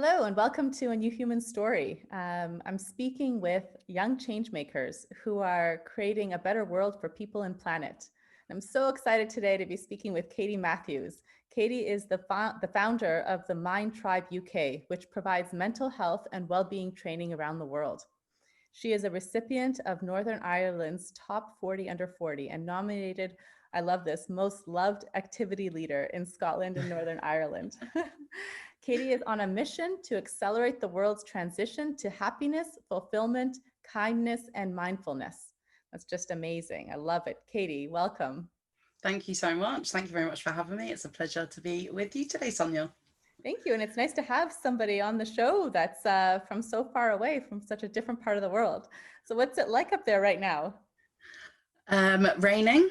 Hello and welcome to A New Human Story. I'm speaking with young changemakers who are creating a better world for people and planet. I'm so excited today to be speaking with Katie Matthews. Katie is the founder of the Mind Tribe UK, which provides mental health and well-being training around the world. She is a recipient of Northern Ireland's Top 40 Under 40 and nominated, I love this, Most Loved Activity Leader in Scotland and Northern Ireland. Katie is on a mission to accelerate the world's transition to happiness, fulfillment, kindness, and mindfulness. That's just amazing. I love it. Katie, welcome. Thank you so much. Thank you very much for having me. It's a pleasure to be with you today, Sonia. Thank you. And it's nice to have somebody on the show that's from so far away, from such a different part of the world. So what's it like up there right now? Raining,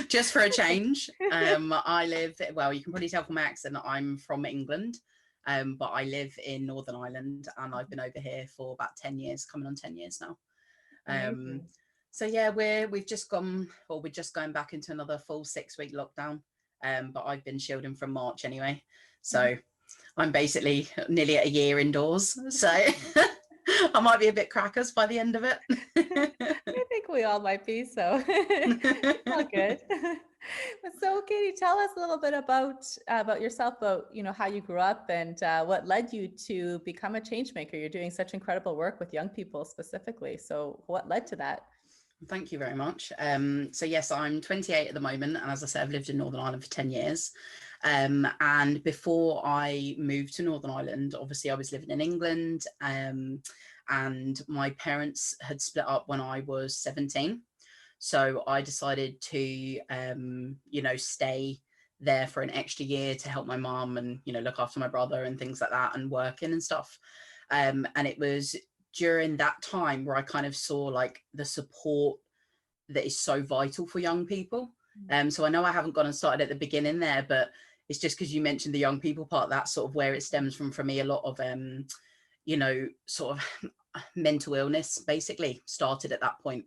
just for a change. I live, well, you can probably tell from my accent that I'm from England, but I live in Northern Ireland and I've been over here for about 10 years, coming on 10 years now. So yeah, we're just going back into another full 6-week lockdown, but I've been shielding from March anyway. So I'm basically nearly at a year indoors. So I might be a bit crackers by the end of it. I think we all might be, so all good. So Katie, tell us a little bit about yourself, about how you grew up and what led you to become a change maker. You're doing such incredible work with young people specifically. So what led to that? Thank you very much. So yes, I'm 28 at the moment, and as I said, I've lived in Northern Ireland for 10 years. And before I moved to Northern Ireland, obviously I was living in England, and my parents had split up when I was 17. So I decided to, stay there for an extra year to help my mum and, look after my brother and things like that and working and stuff. And it was during that time where I kind of saw like the support that is so vital for young people. So I know I haven't gone and started at the beginning there, but it's just because you mentioned the young people part, that's sort of where it stems from. For me, a lot of, sort of mental illness basically started at that point.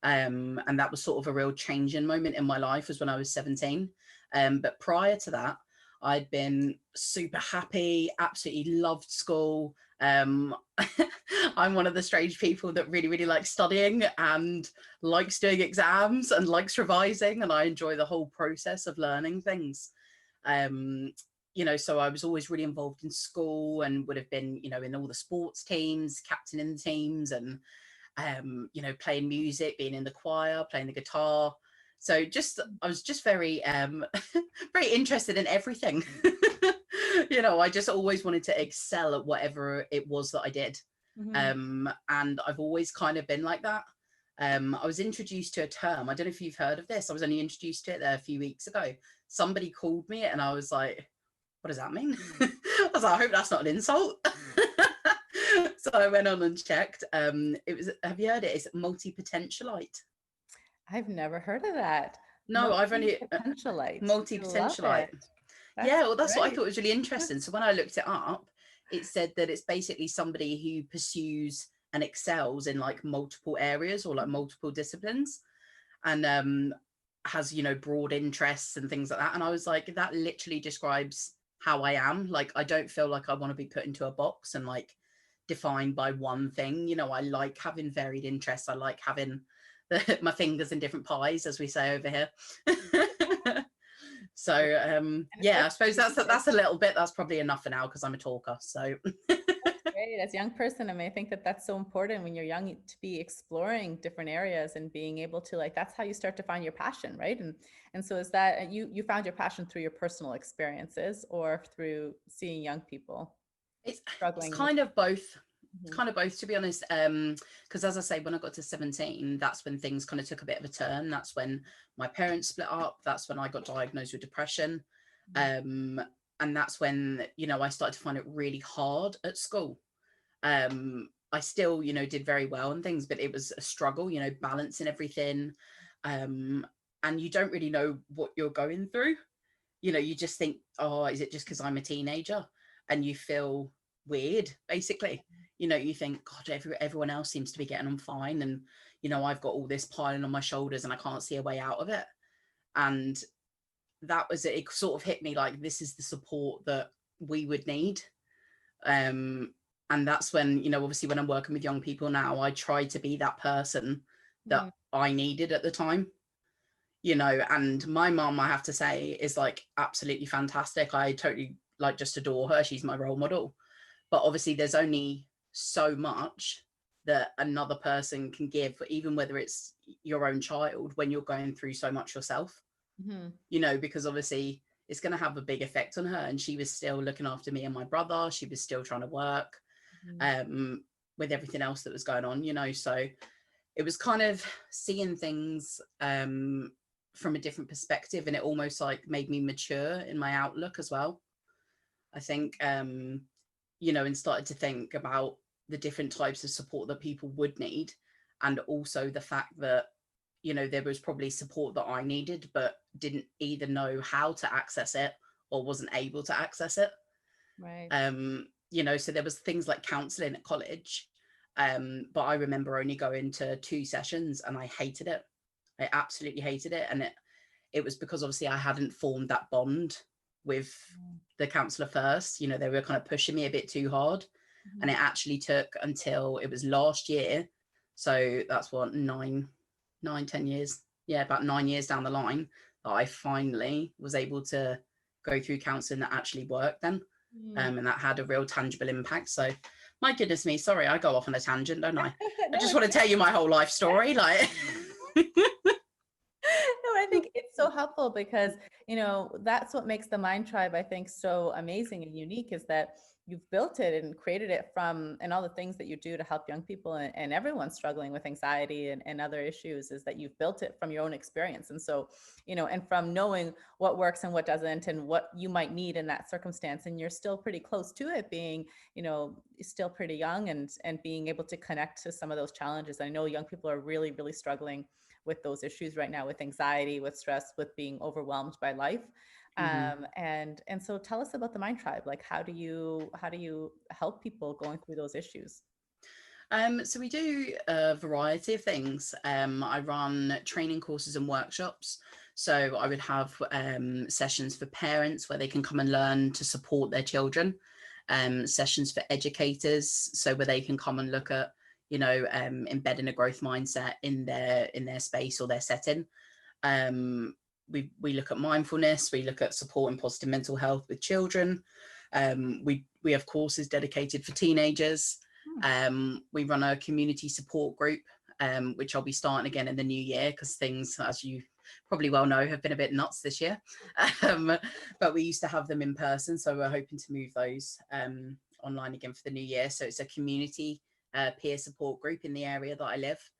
And that was sort of a real changing moment in my life, was when I was 17. But prior to that, I'd been super happy, absolutely loved school. I'm one of the strange people that really, really likes studying and likes doing exams and likes revising, and I enjoy the whole process of learning things. So I was always really involved in school and would have been, in all the sports teams, captaining the teams, and playing music, being in the choir, playing the guitar. So I was just very, very interested in everything. I just always wanted to excel at whatever it was that I did. And I've always kind of been like that. I was introduced to a term. I don't know if you've heard of this. I was only introduced to it there a few weeks ago. Somebody called me and I was like, what does that mean? I was like, I hope that's not an insult. So I went on and checked. Have you heard it? It's multi-potentialite. I've never heard of that. No, I've only Multi-potentialite. multi-potentialite. Yeah, well, that's what I thought was really interesting. So when I looked it up, it said that it's basically somebody who pursues and excels in like multiple areas or like multiple disciplines, and has, broad interests and things like that. And I was like, that literally describes how I am. Like, I don't feel like I want to be put into a box and like defined by one thing. I like having varied interests. I like having my fingers in different pies, as we say over here. So I suppose that's a little bit, that's probably enough for now because I'm a talker. So great. As a young person, I mean, I think that that's so important when you're young to be exploring different areas and being able to, like, that's how you start to find your passion, right? And so is that you found your passion through your personal experiences or through seeing young people struggling? It's kind of both. Kind of both, to be honest, because as I say, when I got to 17, that's when things kind of took a bit of a turn. That's when my parents split up. That's when I got diagnosed with depression, and that's when I started to find it really hard at school. I still did very well and things, but it was a struggle, balancing everything, and you don't really know what you're going through. You just think, oh, is it just because I'm a teenager? And you feel weird, basically. You think, God, everyone else seems to be getting on fine, and I've got all this piling on my shoulders and I can't see a way out of it. And that was it. It sort of hit me like, this is the support that we would need. And that's when, obviously when I'm working with young people now, I try to be that person that Mm. I needed at the time, and my mom, I have to say, is like absolutely fantastic. I totally like just adore her. She's my role model. But obviously there's only so much that another person can give, even whether it's your own child, when you're going through so much yourself, Mm-hmm. because obviously it's going to have a big effect on her. And she was still looking after me and my brother. She was still trying to work with everything else that was going on, so it was kind of seeing things from a different perspective, and it almost like made me mature in my outlook as well, I think, and started to think about the different types of support that people would need, and also the fact that there was probably support that I needed but didn't either know how to access it or wasn't able to access it. Right. So there was things like counseling at college, but I remember only going to 2 sessions and I hated it. I absolutely hated it. And it was because obviously I hadn't formed that bond with the counsellor first. They were kind of pushing me a bit too hard. Mm-hmm. And it actually took until it was last year. So that's what, 10 years. Yeah, about 9 years down the line that I finally was able to go through counselling that actually worked then. And that had a real tangible impact. So my goodness me, sorry, I go off on a tangent, don't I? No, I just want to tell you my whole life story. Like no, I think it's so helpful because, that's what makes the Mind Tribe, I think, so amazing and unique, is that you've built it and created it from, and all the things that you do to help young people and everyone struggling with anxiety and other issues, is that you've built it from your own experience. And so, and from knowing what works and what doesn't and what you might need in that circumstance. And you're still pretty close to it, being, still pretty young, and being able to connect to some of those challenges. I know young people are really, really struggling with those issues right now, with anxiety, with stress, with being overwhelmed by life. And so tell us about the Mind Tribe. Like, how do you help people going through those issues? So we do a variety of things. I run training courses and workshops. So I would have sessions for parents where they can come and learn to support their children. Sessions for educators, so where they can come and look at embedding a growth mindset in their space or their setting. We look at mindfulness, we look at supporting positive mental health with children. We have courses dedicated for teenagers. We run a community support group, which I'll be starting again in the new year, because things, as you probably well know, have been a bit nuts this year. But we used to have them in person, so we're hoping to move those online again for the new year. So it's a community peer support group in the area that I live,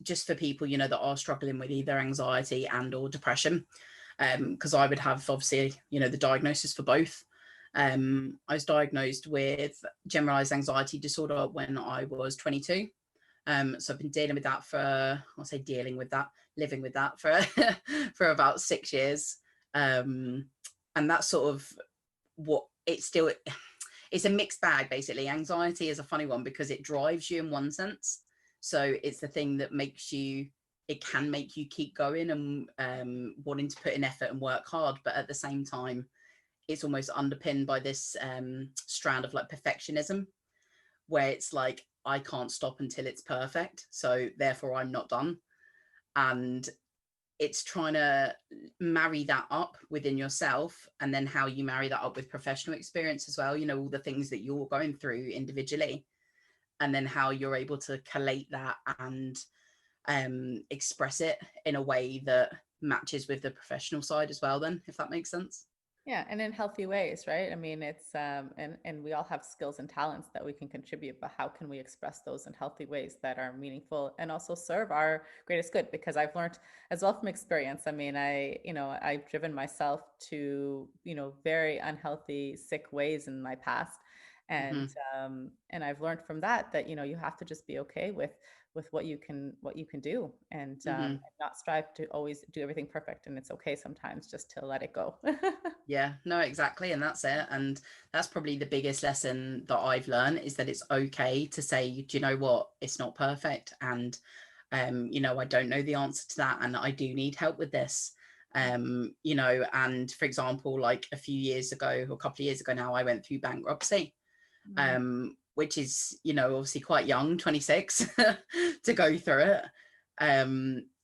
just for people that are struggling with either anxiety and or depression, because I would have obviously the diagnosis for both. I was diagnosed with generalized anxiety disorder when I was 22. So I've been living with that for for about 6 years. And that's sort of what it's a mixed bag, basically. Anxiety is a funny one because it drives you in one sense. So it's the thing that it can make you keep going and wanting to put in effort and work hard. But at the same time, it's almost underpinned by this strand of like perfectionism, where it's like, I can't stop until it's perfect. So therefore I'm not done. And it's trying to marry that up within yourself, and then how you marry that up with professional experience as well, all the things that you're going through individually, and then how you're able to collate that and express it in a way that matches with the professional side as well, then, if that makes sense. Yeah, and in healthy ways, right? I mean, it's and we all have skills and talents that we can contribute, but how can we express those in healthy ways that are meaningful and also serve our greatest good? Because I've learned as well from experience. I mean, I've driven myself to, very unhealthy, sick ways in my past. And I've learned from that, you have to just be okay with what you can do, and not strive to always do everything perfect. And it's okay sometimes just to let it go. Yeah, no, exactly. And that's it. And that's probably the biggest lesson that I've learned, is that it's okay to say, do you know what? It's not perfect. And, I don't know the answer to that. And I do need help with this. You know, and for example, like a few years ago or a couple of years ago now, I went through bankruptcy, which is, you know, obviously quite young, 26 to go through it.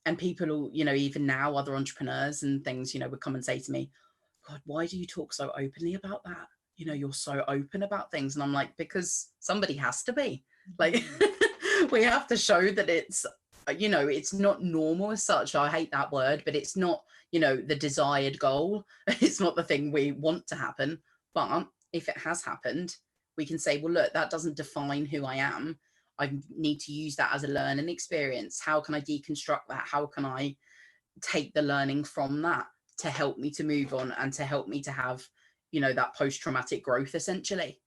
And people, you know, even now, other entrepreneurs and things, you know, would come and say to me, God, why do you talk so openly about that? You know, you're so open about things. And I'm like, because somebody has to be. Like, we have to show that it's, you know, it's not normal as such. I hate that word, but it's not, you know, the desired goal. It's not the thing we want to happen. But if it has happened, we can say, well, look, that doesn't define who I am. I need to use that as a learning experience. How can I deconstruct that? How can I take the learning from that to help me to move on and to help me to have, you know, that post-traumatic growth essentially.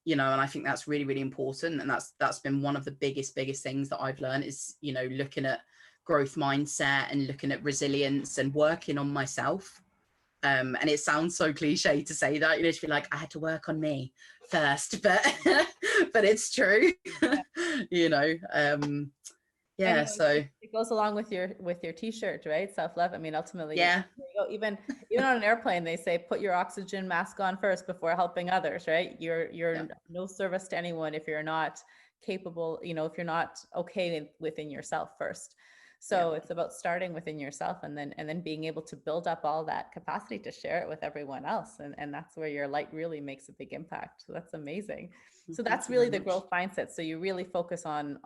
You know, and I think that's really, really important. And that's been one of the biggest things that I've learned is, you know, looking at growth mindset and looking at resilience and working on myself. And it sounds so cliche to say that, you know, to be like, I had to work on me first, but but it's true. You know, yeah, so it goes along with your t-shirt, right? Self-love. I mean, ultimately, yeah, even on an airplane, they say put your oxygen mask on first before helping others, right? You're no service to anyone if you're not capable, you know, if you're not okay within yourself first. So it's about starting within yourself and then being able to build up all that capacity to share it with everyone else. And that's where your light really makes a big impact. So that's amazing. So that's really the growth mindset. So you really focus on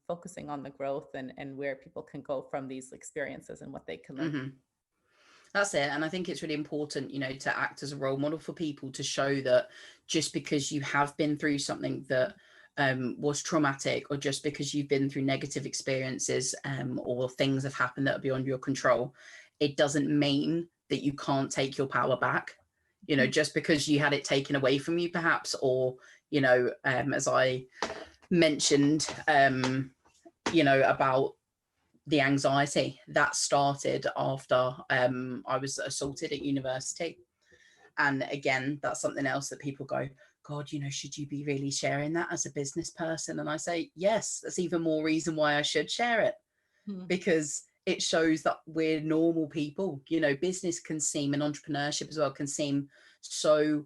focusing on the growth and where people can go from these experiences and what they can learn. That's it. And I think it's really important, you know, to act as a role model for people, to show that just because you have been through something that was traumatic, or just because you've been through negative experiences or things have happened that are beyond your control, it doesn't mean that you can't take your power back. You know, just because you had it taken away from you perhaps, or, you know, as I mentioned, you know, about the anxiety that started after I was assaulted at university. And again, that's something else that people go, God, you know, should you be really sharing that as a business person? And I say, yes, that's even more reason why I should share it, because it shows that we're normal people. You know, business can seem, and entrepreneurship as well, can seem so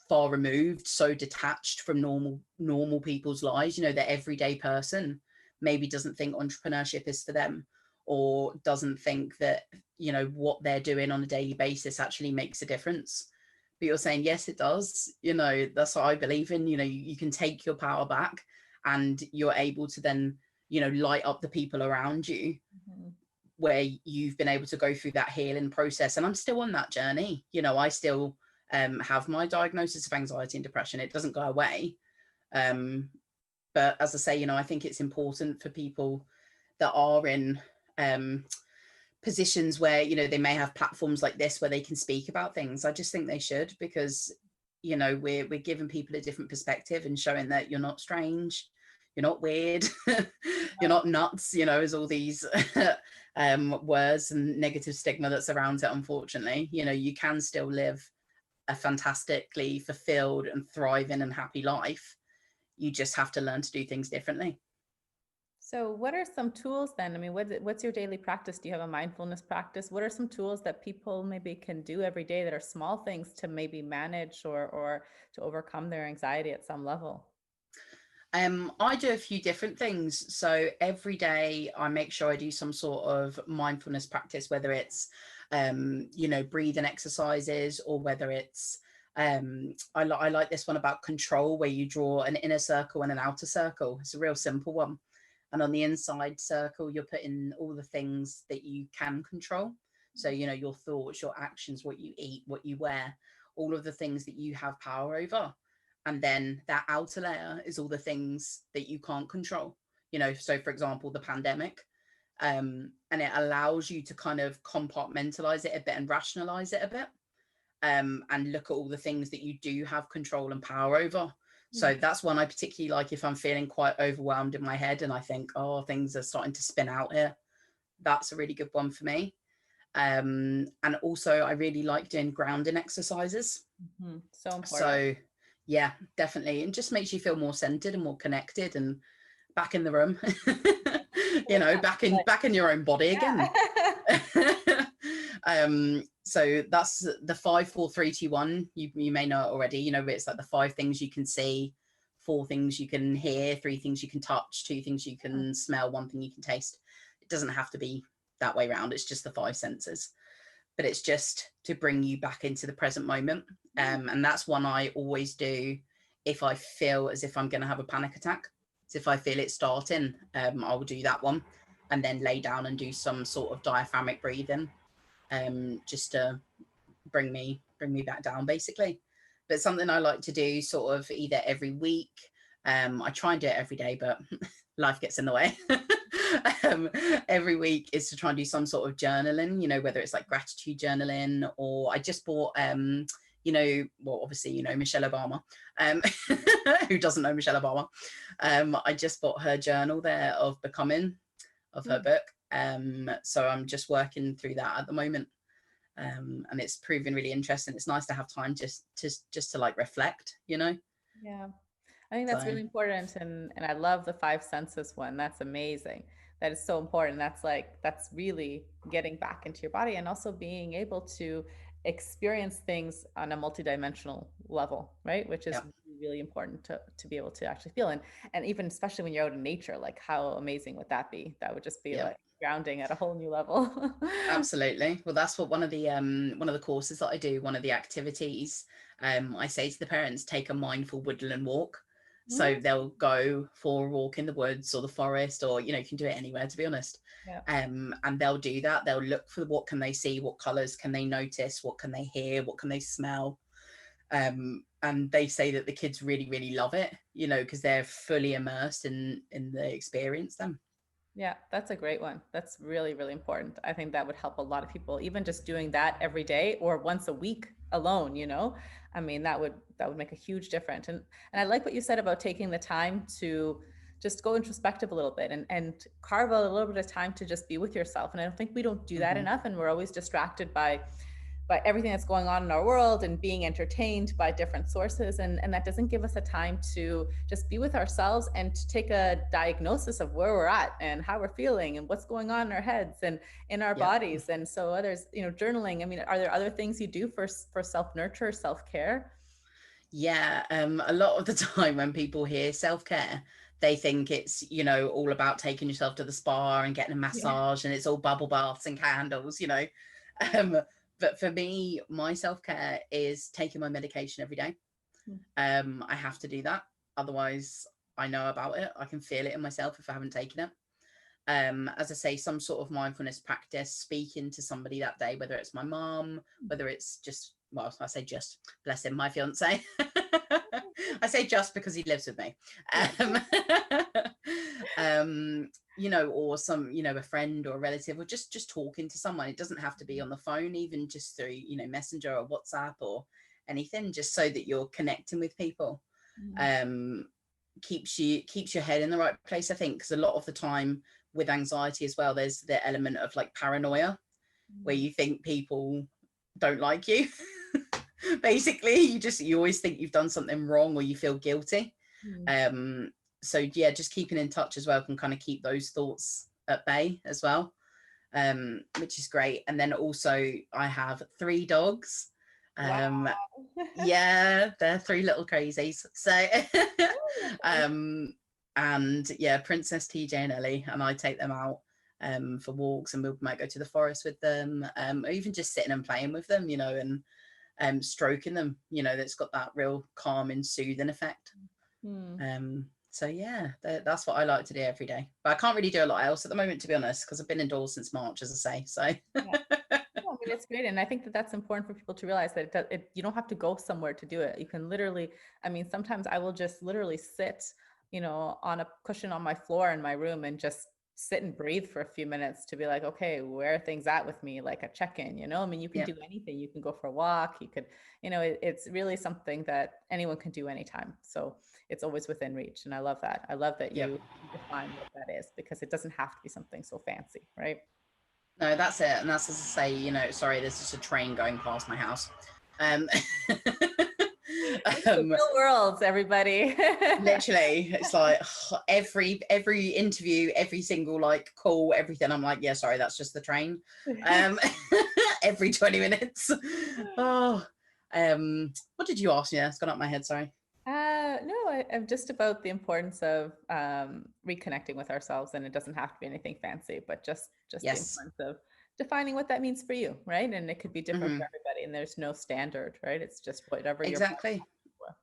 far removed, so detached from normal people's lives. You know, the everyday person maybe doesn't think entrepreneurship is for them, or doesn't think that, you know, what they're doing on a daily basis actually makes a difference. But you're saying, yes, it does. You know, that's what I believe in. You know, you can take your power back and you're able to then, you know, light up the people around you, where you've been able to go through that healing process. And I'm still on that journey. You know, I still have my diagnosis of anxiety and depression. It doesn't go away. But as I say, you know, I think it's important for people that are in positions where, you know, they may have platforms like this where they can speak about things. I just think they should, because, you know, we're giving people a different perspective and showing that you're not strange, you're not weird, you're not nuts, you know, as all these words and negative stigma that surrounds it. Unfortunately, you know, you can still live a fantastically fulfilled and thriving and happy life. You just have to learn to do things differently. So what are some tools then? I mean, what's your daily practice? Do you have a mindfulness practice? What are some tools that people maybe can do every day that are small things to maybe manage or to overcome their anxiety at some level? I do a few different things. So every day I make sure I do some sort of mindfulness practice, whether it's, you know, breathing exercises, or whether it's, I like this one about control, where you draw an inner circle and an outer circle. It's a real simple one. And on the inside circle, you're putting all the things that you can control. So, you know, your thoughts, your actions, what you eat, what you wear, all of the things that you have power over. And then that outer layer is all the things that you can't control. You know, so for example, the pandemic, and it allows you to kind of compartmentalize it a bit and rationalize it a bit, and look at all the things that you do have control and power over. So that's one I particularly like if I'm feeling quite overwhelmed in my head and I think, oh, things are starting to spin out here. That's a really good one for me. And also I really like doing grounding exercises. So important. So yeah, definitely. And just makes you feel more centered and more connected and back in the room, you know, back in your own body again. So that's the 5, 4, 3, 2, 1. You may know it already. You know, it's like the 5 things you can see, 4 things you can hear, 3 things you can touch, 2 things you can smell, 1 thing you can taste. It doesn't have to be that way around. It's just the 5 senses, but it's just to bring you back into the present moment. And that's one I always do if I feel as if I'm going to have a panic attack. So if I feel it starting, I'll do that one and then lay down and do some sort of diaphragmic breathing, just to bring me back down, basically. But something I like to do sort of either every week. I try and do it every day, but life gets in the way. Every week is to try and do some sort of journaling, you know, whether it's like gratitude journaling, or I just bought you know, well, obviously, you know, Michelle Obama, who doesn't know Michelle Obama. I just bought her journal there of becoming, of her book. So I'm just working through that at the moment. And it's proven really interesting. It's nice to have time just to like reflect, you know? Yeah. I think that's really important. And I love the 5 senses one. That's amazing. That is so important. That's really getting back into your body and also being able to experience things on a multidimensional level, right? Which is really important to be able to actually feel. And even especially when you're out in nature, like how amazing would that be? That would just be like grounding at a whole new level. Absolutely. Well, that's what one of the courses that I do, one of the activities, I say to the parents, take a mindful woodland walk. So they'll go for a walk in the woods or the forest, or, you know, you can do it anywhere, to be honest. And they'll do that. They'll look for what can they see, what colors can they notice, what can they hear, what can they smell. And they say that the kids really, really love it, you know, because they're fully immersed in the experience then. Yeah, that's a great one. That's really, really important. I think that would help a lot of people, even just doing that every day or once a week alone, you know. I mean, that would make a huge difference. And I like what you said about taking the time to just go introspective a little bit and carve out a little bit of time to just be with yourself. And I don't think we don't do that enough, and we're always distracted by everything that's going on in our world and being entertained by different sources. And that doesn't give us a time to just be with ourselves and to take a diagnosis of where we're at and how we're feeling and what's going on in our heads and in our bodies. And so others, you know, journaling. I mean, are there other things you do for self-nurture, self-care? Yeah, a lot of the time when people hear self-care, they think it's, you know, all about taking yourself to the spa and getting a massage and it's all bubble baths and candles, you know. But for me, my self-care is taking my medication every day. I have to do that. Otherwise, I know about it. I can feel it in myself if I haven't taken it. As I say, some sort of mindfulness practice, speaking to somebody that day, whether it's my mom, whether it's just, well, I say just, bless him, my fiance. I say just because he lives with me. You know, or some, you know, a friend or a relative, or just talking to someone. It doesn't have to be on the phone, even just through, you know, Messenger or WhatsApp or anything, just so that you're connecting with people. Keeps your head in the right place, I think, because a lot of the time with anxiety as well, there's the element of like paranoia, where you think people don't like you. Basically, you always think you've done something wrong or you feel guilty. So yeah, just keeping in touch as well can kind of keep those thoughts at bay as well, which is great. And then also I have 3 dogs. Wow. Yeah, they're 3 little crazies. So and yeah, Princess, TJ and Ellie, and I take them out for walks, and we might go to the forest with them, or even just sitting and playing with them, you know, and stroking them, you know. That's got that real calming, soothing effect. So yeah, that's what I like to do every day. But I can't really do a lot else at the moment, to be honest, because I've been indoors since March, as I say. So I mean, it's great. And I think that that's important for people to realize that you don't have to go somewhere to do it. You can literally, I mean, sometimes I will just literally sit, you know, on a cushion on my floor in my room and just sit and breathe for a few minutes to be like, okay, where are things at with me? Like a check-in, you know. I mean, you can do anything. You can go for a walk. You could, you know, it's really something that anyone can do anytime. So it's always within reach. And I love that. I love that you define what that is, because it doesn't have to be something so fancy, right? No, that's it. And that's, as I say, you know, sorry, there's just a train going past my house. The real worlds, everybody. Literally, it's like every interview, every single like call, everything. I'm like, yeah, sorry, that's just the train. every 20 minutes. Oh, what did you ask me? It's gone up my head, sorry. No, I'm just about the importance of reconnecting with ourselves, and it doesn't have to be anything fancy, but just the Yes. importance of defining what that means for you, right? And it could be different Hmm. for everybody, and there's no standard, right? It's just whatever your body Exactly. asks for.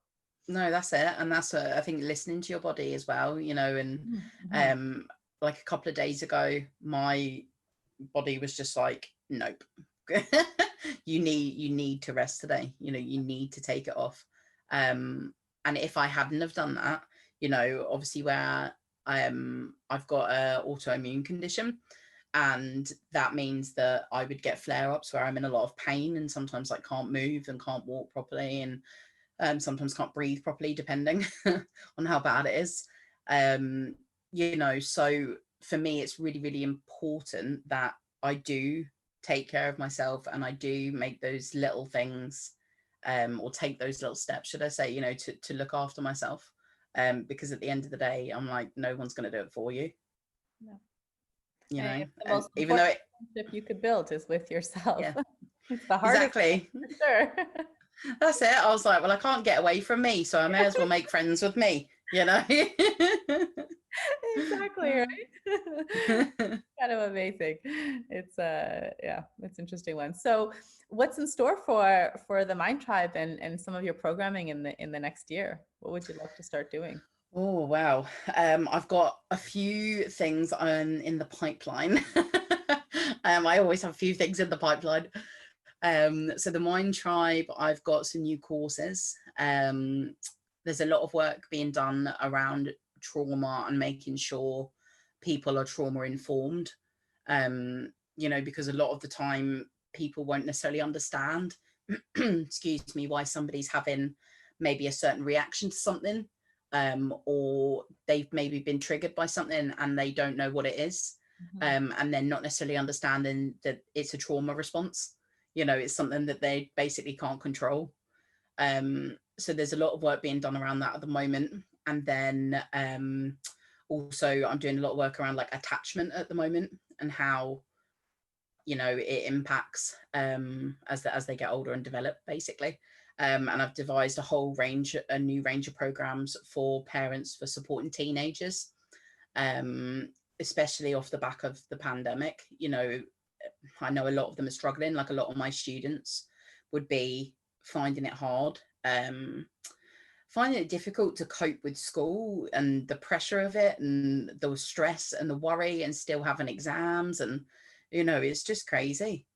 No, that's it. And that's I think listening to your body as well, and Mm-hmm. um like a couple of days ago, my body was just like, nope. You need to rest today. You need to take it off. And if I hadn't have done that, obviously where I've got a autoimmune condition, and that means that I would get flare-ups where I'm in a lot of pain and sometimes like can't move and can't walk properly, and sometimes can't breathe properly, depending on how bad it is. So for me, it's really, really important that I do take care of myself, and I do make those little things, or take those little steps, should I say, to look after myself. Because at the end of the day, I'm like, no one's going to do it for you, Yeah. And it's the and most even though important relationship you could build is with yourself. yeah, It's the hardest one, exactly. for sure. That's it. I was like, well, I can't get away from me, so I may as well make friends with me, Exactly, right? Kind of amazing. It's yeah, it's an interesting one. So what's in store for the Mind Tribe and some of your programming in the next year? What would you love to start doing? Oh, wow. I've got a few things in the pipeline. I always have a few things in the pipeline. So the Mind Tribe, I've got some new courses. There's a lot of work being done around trauma and making sure people are trauma informed. Because a lot of the time people won't necessarily understand, excuse me, why somebody's having maybe a certain reaction to something, or they've maybe been triggered by something and they don't know what it is, Mhm. and they're not necessarily understanding that it's a trauma response. It's something that they basically can't control. So there's a lot of work being done around that at the moment. And then also I'm doing a lot of work around like attachment at the moment, and how it impacts as they get older and develop, basically. And I've devised a new range of programs for parents for supporting teenagers, um, especially off the back of the pandemic. I know a lot of them are struggling. Like a lot of my students would be finding it hard, finding it difficult to cope with school and the pressure of it, and the stress and the worry, and still having exams, and it's just crazy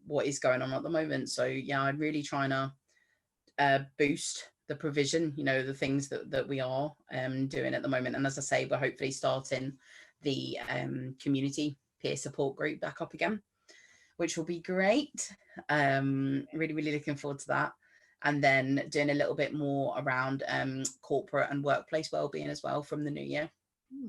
what is going on at the moment. So yeah, I'm really trying to boost the provision, the things that we are doing at the moment. And as I say, we're hopefully starting the community peer support group back up again, which will be great. Really, really looking forward to that. And then doing a little bit more around corporate and workplace wellbeing as well from the new year. Hmm.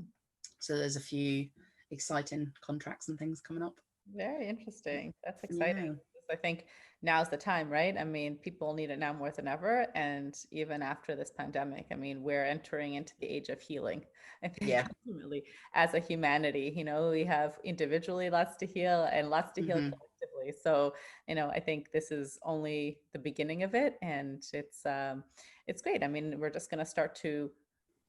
So there's a few exciting contracts and things coming up. Very interesting. That's exciting. Yeah. I think now's the time, right? I mean, people need it now more than ever. And even after this pandemic, I mean, we're entering into the age of healing. I think Yeah. ultimately, as a humanity, we have individually lots to heal and lots to heal Hmm. collectively. So, I think this is only the beginning of it, and it's great. I mean, we're just going to start to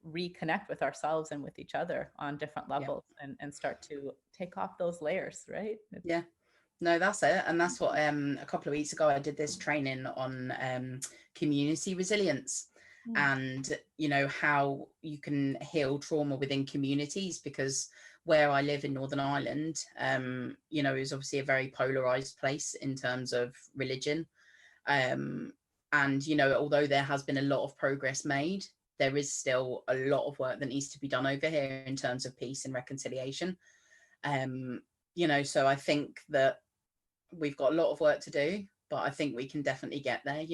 reconnect with ourselves and with each other on different Yeah. levels, and start to take off those layers, right? It's Yeah. No, that's it. And that's what a couple of weeks ago I did this training on community resilience, Mm. and how you can heal trauma within communities, because where I live in Northern Ireland, is obviously a very polarized place in terms of religion. um and although there has been a lot of progress made, there is still a lot of work that needs to be done over here in terms of peace and reconciliation. um so I think that we've got a lot of work to do, but I think we can definitely get there,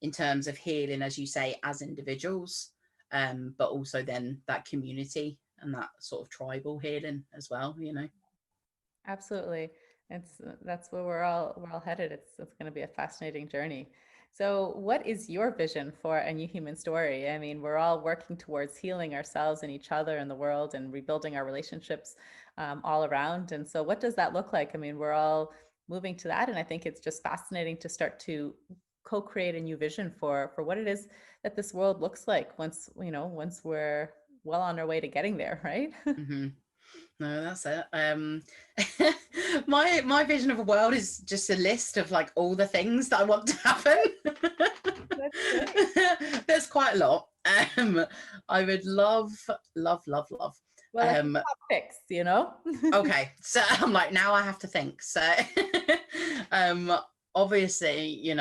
in terms of healing, as you say, as individuals, but also then that community and that sort of tribal healing as well. Absolutely. That's where we're all headed. It's going to be a fascinating journey. So, what is your vision for a new human story? I mean, we're all working towards healing ourselves and each other and the world, and rebuilding our relationships all around. And so, what does that look like? I mean, we're all moving to that. And I think it's just fascinating to start to co-create a new vision for what it is that this world looks like once, once we're well on our way to getting there, right? Mm-hmm. No, that's it. My vision of a world is just a list of like all the things that I want to happen. That's great. There's quite a lot. I would love. Well, let's top picks, Okay, so I'm like, now I have to think. So, obviously,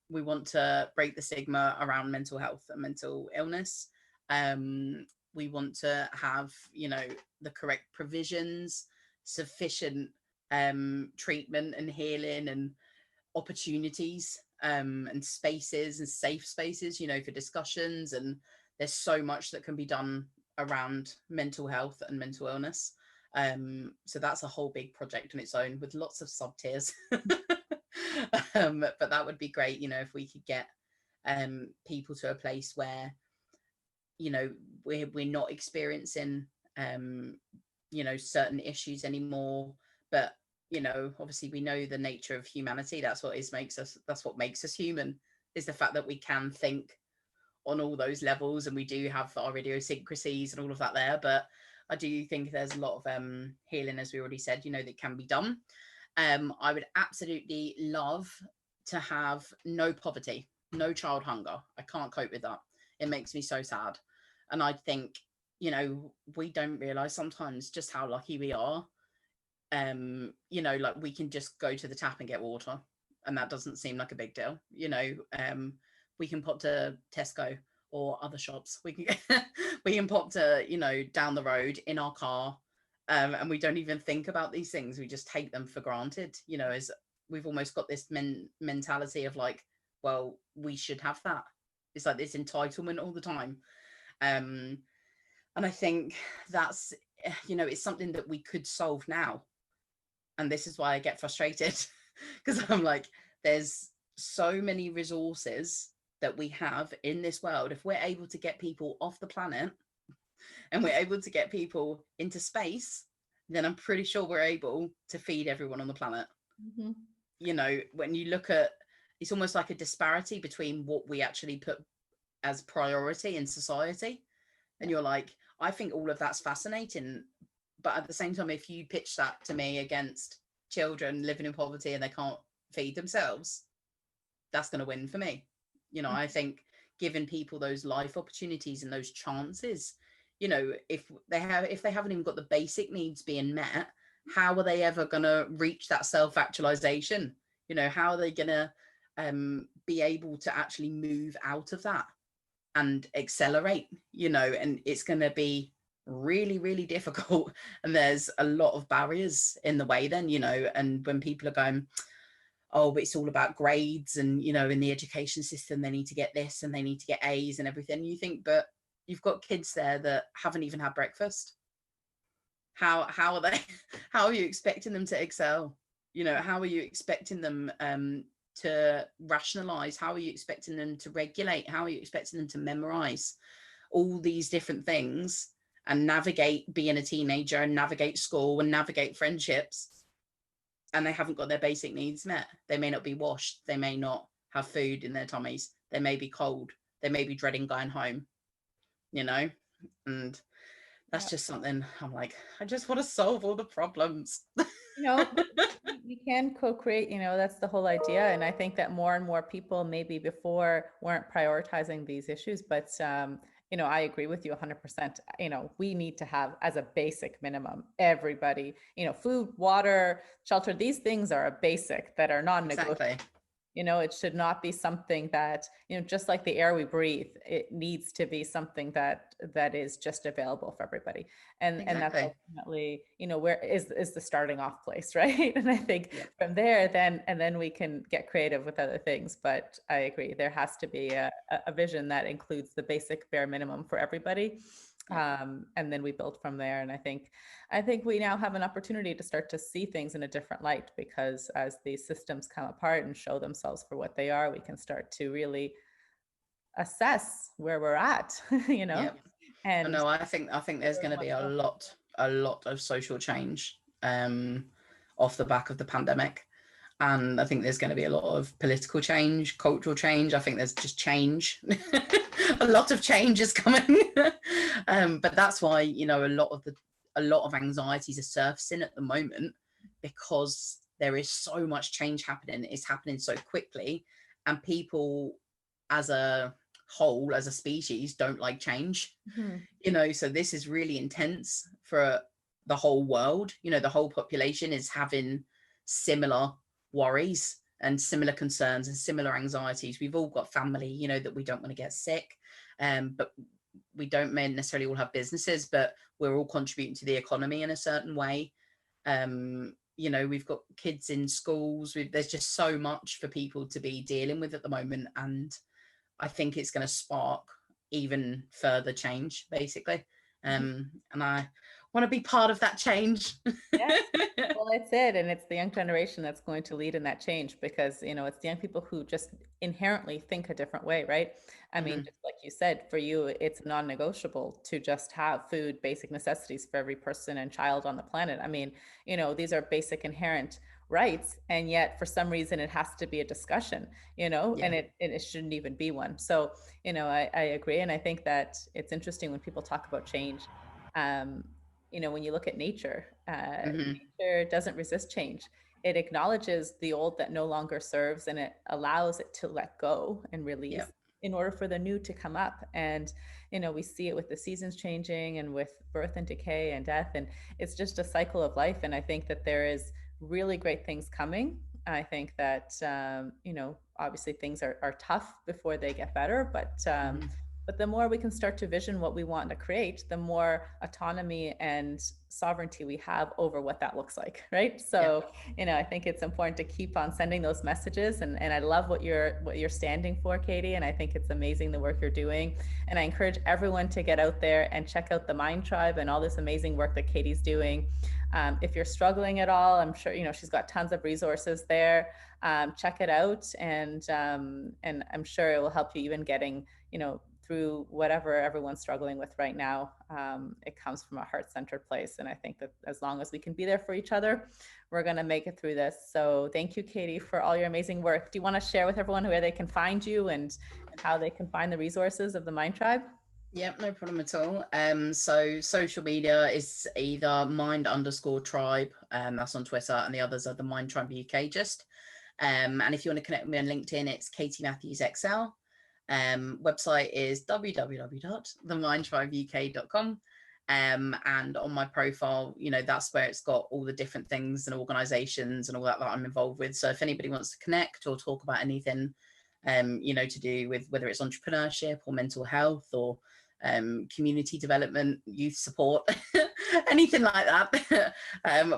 we want to break the stigma around mental health and mental illness. We want to have, the correct provisions, sufficient treatment and healing and opportunities, and spaces and safe spaces, for discussions. And there's so much that can be done around mental health and mental illness. So that's a whole big project on its own with lots of sub tiers. But that would be great, if we could get people to a place where, we're not experiencing certain issues anymore. But obviously we know the nature of humanity. That's what makes us human, is the fact that we can think on all those levels, and we do have our idiosyncrasies and all of that there. But I do think there's a lot of healing, as we already said, that can be done. I would absolutely love to have no poverty, no child hunger. I can't cope with that. It makes me so sad. And I think, we don't realize sometimes just how lucky we are. Like we can just go to the tap and get water, and that doesn't seem like a big deal. We can pop to Tesco or other shops. We can pop to, down the road in our car, and we don't even think about these things. We just take them for granted, as we've almost got this mentality of like, well, we should have that. It's like this entitlement all the time. And I think that's, it's something that we could solve now. And this is why I get frustrated, because I'm like, there's so many resources that we have in this world. If we're able to get people off the planet and we're able to get people into space, then I'm pretty sure we're able to feed everyone on the planet. Mm-hmm. When you look at, it's almost like a disparity between what we actually put as priority in society. And you're like, I think all of that's fascinating. But at the same time, if you pitch that to me against children living in poverty and they can't feed themselves, that's going to win for me. Mm-hmm. I think giving people those life opportunities and those chances, if they haven't even got the basic needs being met, how are they ever going to reach that self-actualization? How are they going to be able to actually move out of that and accelerate? And it's going to be really, really difficult. And there's a lot of barriers in the way then, and when people are going, oh, but it's all about grades, and, in the education system, they need to get this and they need to get A's and everything. You think, but you've got kids there that haven't even had breakfast. How are they, how are you expecting them to excel? How are you expecting them to rationalize? How are you expecting them to regulate? How are you expecting them to memorize all these different things and navigate being a teenager and navigate school and navigate friendships, and they haven't got their basic needs met? They may not be washed. They may not have food in their tummies. They may be cold. They may be dreading going home, and that's just something I'm like, I just want to solve all the problems. We can co-create, that's the whole idea. And I think that more and more people maybe before weren't prioritizing these issues, but I agree with you 100%. We need to have, as a basic minimum, everybody, food, water, shelter. These things are a basic that are non-negotiable. Exactly. It should not be something that, just like the air we breathe, it needs to be something that is just available for everybody. And that's ultimately, where is the starting off place, right? And I think from there, then we can get creative with other things. But I agree, there has to be a vision that includes the basic bare minimum for everybody. And then we build from there. And I think we now have an opportunity to start to see things in a different light, because as these systems come apart and show themselves for what they are, we can start to really assess where we're at, And no, I think there's going to be a lot of social change off the back of the pandemic. And I think there's going to be a lot of political change, cultural change. I think there's just change. A lot of change is coming. But that's why, you know, a lot of anxieties are surfacing at the moment, because there is so much change happening. It's happening so quickly, and people as a whole, as a species, don't like change. Mhm. You know, so this is really intense for the whole world. You know, the whole population is having similar worries and similar concerns and similar anxieties. We've all got family, you know, that we don't want to get sick, but we don't necessarily all have businesses, but we're all contributing to the economy in a certain way. You know, we've got kids in schools. There's just so much for people to be dealing with at the moment, and I think it's going to spark even further change, basically. And I want to be part of that change. Yeah. Well, it's it. And it's the young generation that's going to lead in that change, because, you know, it's the young people who just inherently think a different way, right? I mean, Mhm. just like you said, for you, it's non-negotiable to just have food, basic necessities for every person and child on the planet. I mean, you know, these are basic inherent rights. And yet for some reason it has to be a discussion, you know, Yeah. and it shouldn't even be one. So, you know, I agree. And I think that it's interesting when people talk about change. Um, you know, when you look at nature, Hmm. nature doesn't resist change. It acknowledges the old that no longer serves, and it allows it to let go and Yeah. release in order for the new to come up. And, you know, we see it with the seasons changing and with birth and decay and death. And it's just a cycle of life. And I think that there is really great things coming. I think that, you know, obviously things are tough before they get better, Hmm. but the more we can start to vision what we want to create, the more autonomy and sovereignty we have over what that looks like, right? Yeah. So, you know, I think it's important to keep on sending those messages. And I love what you're standing for, Katie. And I think it's amazing the work you're doing. And I encourage everyone to get out there and check out the Mind Tribe and all this amazing work that Katie's doing. If you're struggling at all, I'm sure, you know, she's got tons of resources there. Check it out. And I'm sure it will help you even getting, you know, through whatever everyone's struggling with right now. It comes from a heart-centered place. And I think that as long as we can be there for each other, we're going to make it through this. So thank you, Katie, for all your amazing work. Do you want to share with everyone where they can find you and how they can find the resources of the Mind Tribe? Yep, no problem at all. So social media is either mind_tribe, that's on Twitter, and the others are the Mind Tribe UK just. And if you want to connect with me on LinkedIn, it's Katie Matthews XL. Website is www.themindtribeuk.com. And on my profile, you know, that's where it's got all the different things and organizations and all that I'm involved with. So if anybody wants to connect or talk about anything, you know, to do with whether it's entrepreneurship or mental health or community development, youth support, anything like that,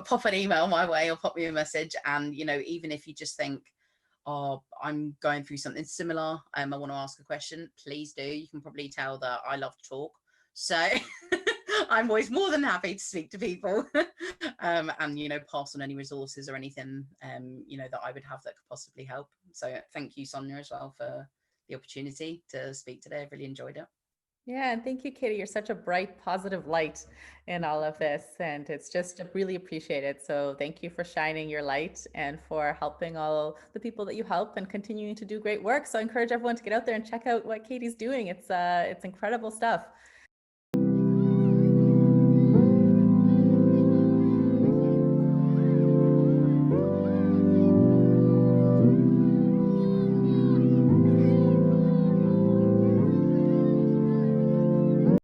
pop an email my way or pop me a message. And, you know, even if you just think, oh, I'm going through something similar, I want to ask a question, please do. You can probably tell that I love to talk. So I'm always more than happy to speak to people and, you know, pass on any resources or anything, you know, that I would have that could possibly help. So thank you, Sonia, as well, for the opportunity to speak today. I've really enjoyed it. Yeah, and thank you, Katie. You're such a bright, positive light in all of this, and it's just really appreciated. So thank you for shining your light and for helping all the people that you help and continuing to do great work. So I encourage everyone to get out there and check out what Katie's doing. It's incredible stuff.